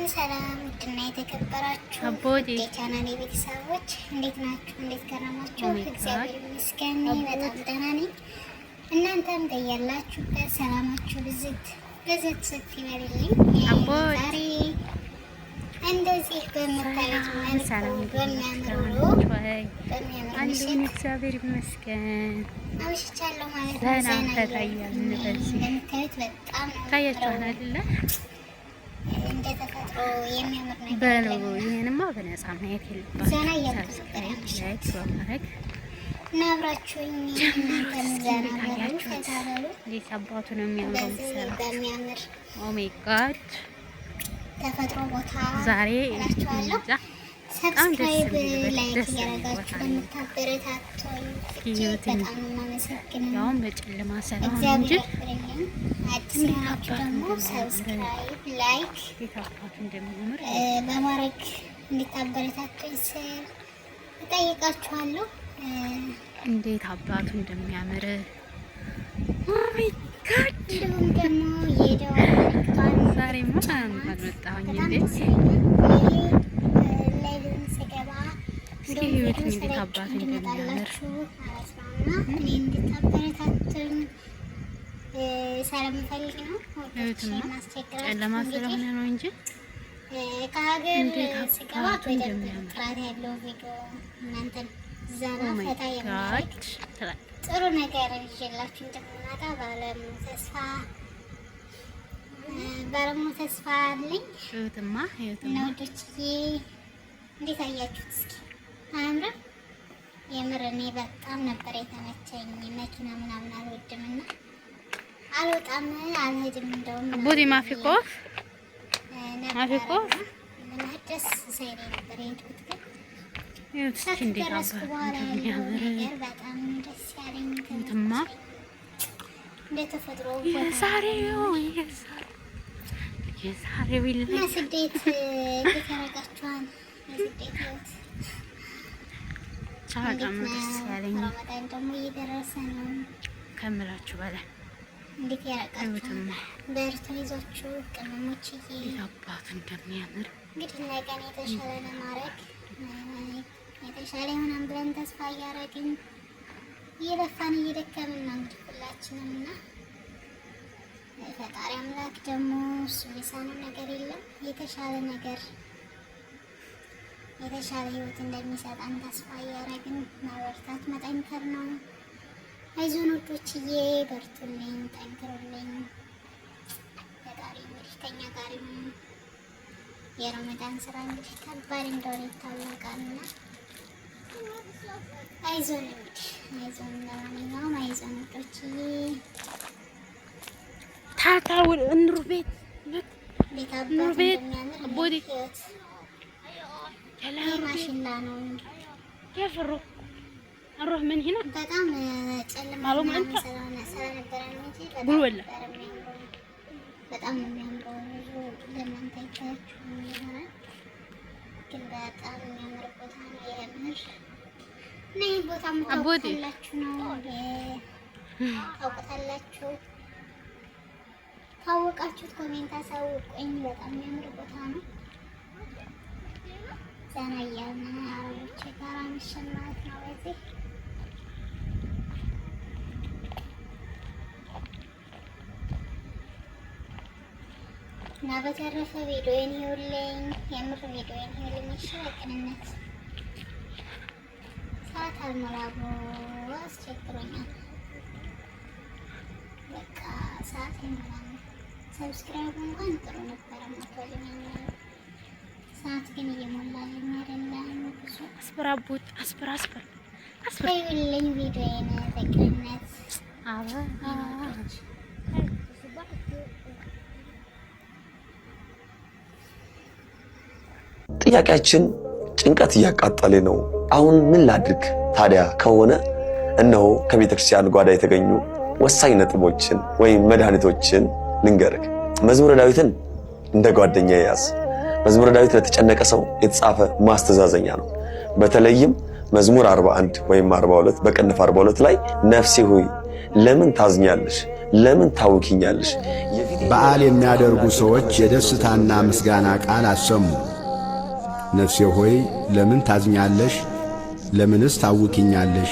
ሰላም ድና የተከበራችሁ የቻናሌ ቤተሰቦች እንዴት ናችሁ? እንዴት ከረማችሁ? እግዚአብሔር ይመስገን በጣም ደህና ነኝ። እናንተም በያላችሁበት ሰላማችሁ ብዝት ይበልልኝ። ዛሬ እንደዚህ በምታዩት መልኩ በሚያምር እግዚአብሔር ይመስገን አምሽቻለሁ ማለት ነው። እንደምታዩት በጣም ታያችኋል አይደለ? እንደተፈጥሮ የሚያምር ነገር በለው። ይሄንማ በነፃ ማየት የለባችሁም። ዘና እያልኩ ነበር ያመሸሁት እና አብራችሁኝ እናንተም ዘና በሉ ተታበሉ። እንዴት አባቱ ነው የሚያምረው በሚያምር ኦ ማይ ጋድ ተፈጥሮ ቦታ ዛሬ እላችኋለሁ። ሰብስክራይብ ላይክ እያደረጋችሁ ለምታበረታቱኝ በጣም የማመሰግነው። ያውም በጨለማ ሰላም እንጂ አዲስ ናችሁ ደግሞ ሰብስክራይብ ላይክ የታባቱ እንደሚያምር በማድረግ እንድታበረታቱኝ ስል እጠይቃችኋለሁ። እንዴት አባቱ እንደሚያምር ኦ ማይ ጋድ። እንዲሁም ደግሞ የደወል ምልክቷን ዛሬማ አልመጣሁኝ እንዴ ላይቭን ስገባ ህይወት እንዴት አባቱ እንደሚያምር እኔ እንድታበረታቱኝ ስለምፈልግ ነው። ጨለማ ስለሆነ ነው እንጂ ከሀገር ስገባ በደንብ ጥራት ያለው ቪዲዮ እናንተን ዘና ፈታ የሚያደርግ ጥሩ ነገር ይዤላችሁ እንደምመጣ ባለሙሉ ተስፋ አለኝ። ህይወትማ እና ወዶችዬ እንዴት አያችሁት? እስኪ አያምርም? የምር እኔ በጣም ነበር የተመቸኝ። መኪና ምናምን አልወድምና አልወጣም አልሄድም። እንደውም ቦዲ ማፊኮፍ ደስ ሳይለኝ ነበር የሄድኩት፣ ግን ከደረስኩ በኋላ ያለው ነገር በጣም ደስ ያለኝ ህይወትማ እንደ ተፈጥሮ የዛሬው ይልኝ እና ስደት ያረጋችኋል። የስደት ህይወት በጣም ደስ ያለኝ ረመዳን ደግሞ እየደረሰ ነው ከምላችሁ በላይ እንዴት ያረጋችኋል። በርቱ ይዟችሁ ቅመሞችዬ አባቱ እንደሚያምር እንግዲህ ነገን የተሻለ ለማድረግ የተሻለ ይሆናል ብለን ተስፋ እያደረግን እየለፋን እየደከምን ነው እንግዲህ ሁላችንም እና ፈጣሪ አምላክ ደግሞ እሱ የሚሳነው ነገር የለም። የተሻለ ነገር የተሻለ ህይወት እንደሚሰጠን ተስፋ እያደረግን መበርታት መጠንከር ነው። አይዞን ወዶችዬ በርቱልኝ፣ ጠንክሩልኝ። ፈጣሪ እንግዲህ ከኛ ጋር ይሁን። የረመዳን ስራ እንግዲህ ከባድ እንደሆነ ይታወቃልና አይዞን እንግዲህ አይዞን። ለማንኛውም አይዞን ወዶችዬ ታታውል እንሩ ቤት ኑር ቤት ቦዲ ማሽላ ነው የፍሩ አሮህ ምን ሄና በጣም ጨለማ ስለነበረ ነው እንጂ በጣም ነው የሚያምረው። ለእናንተ ይታያችሁ ይሆናል፣ ግን በጣም የሚያምር ቦታ ነው የምር። እና ይህ ቦታ የምታውቁታላችሁ ነው ታውቁታላችሁ። ካወቃችሁት ኮሜንት አሳውቁኝ። በጣም የሚያምር ቦታ ነው። ዘና እያልን አረቦች ጋር አመሸን ማለት ነው በዚህ እና በተረፈ ቪዲዮዬን ይኸውልኝ፣ የምር ቪዲዮዬን ይኸውልኝ። እሺ በቅንነት ሰዓት አልሞላ ብሎ አስቸግሮኛል። በቃ ሰዓት ይሞላል። ሰብስክራይብ እንኳን ጥሩ ነበረ ማቶልኝ፣ ሰዓት ግን እየሞላልኝ አይደለም። ብዙ ይኸውልኝ ቪዲዮዬን በቅንነት ጥያቄያችን ጭንቀት እያቃጠለ ነው። አሁን ምን ላድርግ ታዲያ ከሆነ እነሆ ከቤተክርስቲያን ጓዳ የተገኙ ወሳኝ ነጥቦችን ወይም መድኃኒቶችን ልንገርህ። መዝሙረ ዳዊትን እንደ ጓደኛ ያዝ። መዝሙረ ዳዊት ለተጨነቀ ሰው የተጻፈ ማስተዛዘኛ ነው። በተለይም መዝሙር 41 ወይም 42 በቅንፍ 42 ላይ ነፍሴ ሆይ ለምን ታዝኛለሽ? ለምን ታውኪኛለሽ? በዓል የሚያደርጉ ሰዎች የደስታና ምስጋና ቃል አሰሙ። ነፍሴ ሆይ ለምን ታዝኛለሽ? ለምንስ ታውኪኛለሽ?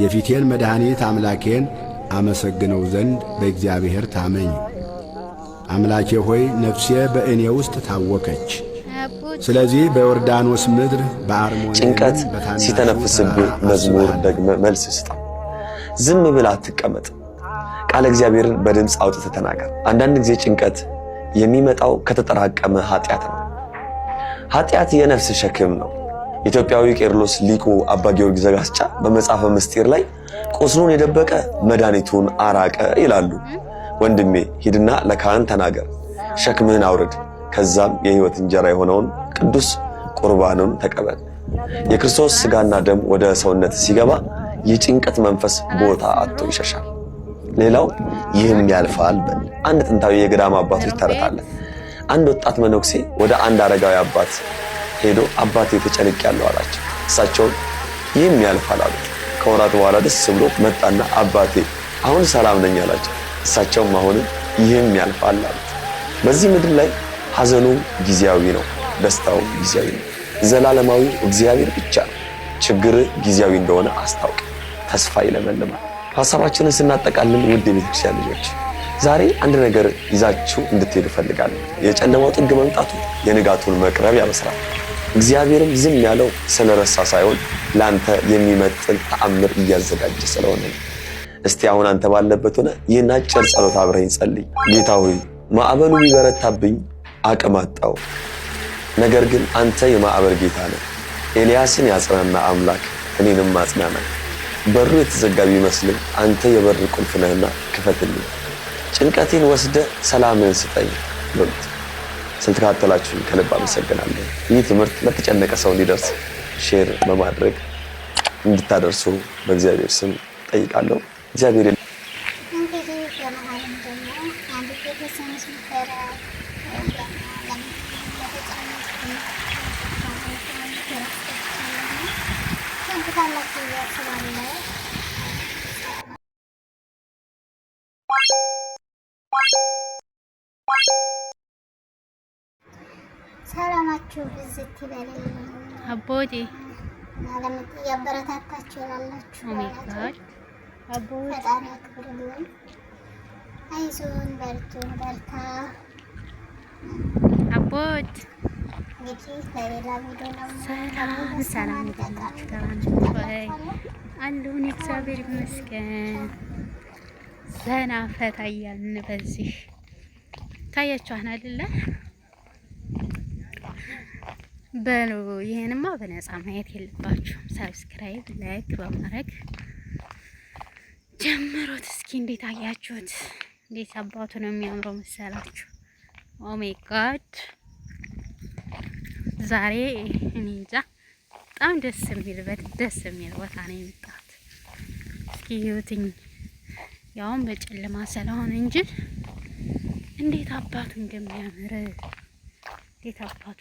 የፊቴን መድኃኒት አምላኬን አመሰግነው ዘንድ በእግዚአብሔር ታመኝ። አምላኬ ሆይ ነፍሴ በእኔ ውስጥ ታወከች። ስለዚህ በዮርዳኖስ ምድር በአርሞንኤም ጭንቀት ሲተነፍስብህ መዝሙር ደግመ መልስ ስጠው። ዝም ብለህ አትቀመጥ። ቃለ እግዚአብሔርን በድምፅ አውጥተህ ተናገር። አንዳንድ ጊዜ ጭንቀት የሚመጣው ከተጠራቀመ ኃጢአት ነው። ኃጢአት የነፍስ ሸክም ነው። ኢትዮጵያዊ ቄርሎስ ሊቁ አባ ጊዮርጊስ ዘጋስጫ በመጽሐፈ ምስጢር ላይ ቁስሉን የደበቀ መድኃኒቱን አራቀ ይላሉ። ወንድሜ ሂድና ለካህን ተናገር፣ ሸክምህን አውርድ፣ ከዛም የሕይወት እንጀራ የሆነውን ቅዱስ ቁርባኑን ተቀበል። የክርስቶስ ሥጋና ደም ወደ ሰውነት ሲገባ የጭንቀት መንፈስ ቦታ አጥቶ ይሸሻል። ሌላው ይህም ያልፋል በል። አንድ ጥንታዊ የገዳም አባቶች ተረታለ። አንድ ወጣት መነኩሴ ወደ አንድ አረጋዊ አባት ሄዶ አባቴ ተጨንቄያለሁ አላቸው። እሳቸውም ይህም ያልፋል አሉት። ከወራት በኋላ ደስ ብሎ መጣና አባቴ አሁን ሰላም ነኝ አላቸው። እሳቸውም አሁንም ይህም ያልፋል አሉት። በዚህ ምድር ላይ ሐዘኑ ጊዜያዊ ነው፣ ደስታው ጊዜያዊ ነው። ዘላለማዊ እግዚአብሔር ብቻ ነው። ችግር ጊዜያዊ እንደሆነ አስታውቅ፣ ተስፋ ይለመልማል። ሐሳባችንን ስናጠቃልል ውድ የቤተክርስቲያን ልጆች ዛሬ አንድ ነገር ይዛችሁ እንድትሄዱ ፈልጋለሁ። የጨለማው ጥግ መምጣቱ የንጋቱን መቅረብ ያበስራል። እግዚአብሔርም ዝም ያለው ስለረሳ ሳይሆን ላንተ የሚመጥን ተአምር እያዘጋጀ ስለሆነ ነው። እስቲ አሁን አንተ ባለበት ሆነ ይህን አጭር ጸሎት አብረኝ ጸልይ። ጌታ ሆይ ማዕበሉ ቢበረታብኝ አቅም አጣው፣ ነገር ግን አንተ የማዕበል ጌታ ነህ። ኤልያስን ያጽናና አምላክ እኔንም ማጽናና። በሩ የተዘጋ ቢመስልም አንተ የበር ቁልፍ ነህና ክፈትልኝ። ጭንቀቴን ወስደ ሰላምን ስጠኝ በሉት። ስለተከታተላችሁኝ ከልብ አመሰግናለሁ። ይህ ትምህርት ለተጨነቀ ሰው እንዲደርስ ሼር በማድረግ እንድታደርሱ በእግዚአብሔር ስም ጠይቃለሁ። እግዚአብሔር ሰላማችሁ ብዝት ይበልልኝ። አቦቴ ያበረታታችሁ ያላችሁ አቦቴ ፈጣሪ ያክብርልን። አይዞን፣ በርቱን፣ በርታ አቦት። እንግዲህ ለሌላ ቪዲዮ ነው። ሰላም አለሁን። እግዚአብሔር ይመስገን። ዘና ፈታ እያልን በዚህ ታያችኋን አይደለ? በሉ ይሄንማ በነፃ ማየት የለባችሁም። ሰብስክራይብ ላይክ በማድረግ ጀምሩት። እስኪ እንዴት አያችሁት? እንዴት አባቱ ነው የሚያምረው መሰላችሁ? ኦ ማይ ጋድ ዛሬ እኔ እንጃ በጣም ደስ የሚል ቦታ ነው የመጣሁት። እስኪ ይሁትኝ ያውም በጨለማ ስለሆነ እንጂ እንዴት አባቱ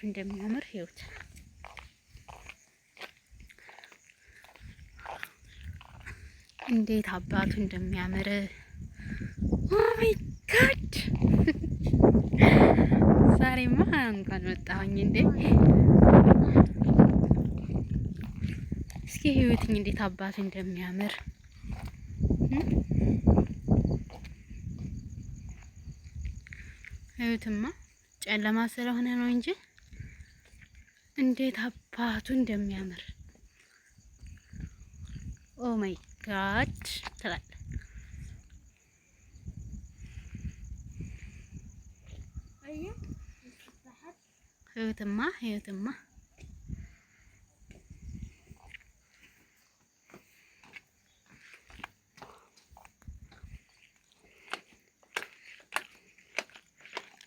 እንደሚያምር ህይወት እንዴት አባቱ እንደሚያምር ኦ ማይ ጋድ ዛሬማ እንኳን መጣሁኝ እንዴ! እስኪ ህይወትኝ እንዴት አባቱ እንደሚያምር ህይወትማ ጨለማ ስለሆነ ነው እንጂ እንዴት አባቱ እንደሚያምር ኦ ማይ ጋድ ትላለህ። ህይወትማ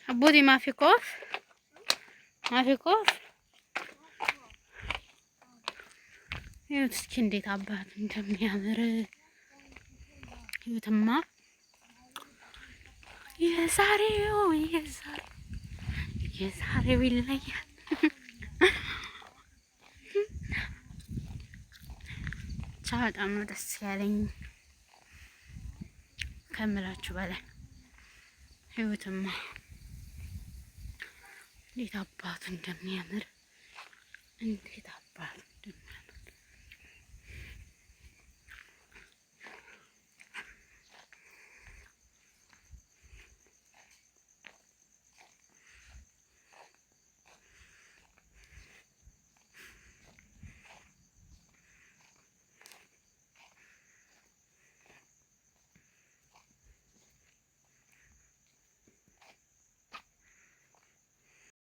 አቦቴ ማፊ ኮፍ ህይወት እስኪ እንዴት አባቱ እንደሚያምር ህይወትማ የዛሬው ይለያል። ብቻ በጣም ነው ደስ ያለኝ ከምላችሁ በላይ ህይወትማ እንዴት አባቱ እንደሚያምር እንዴት አባቱ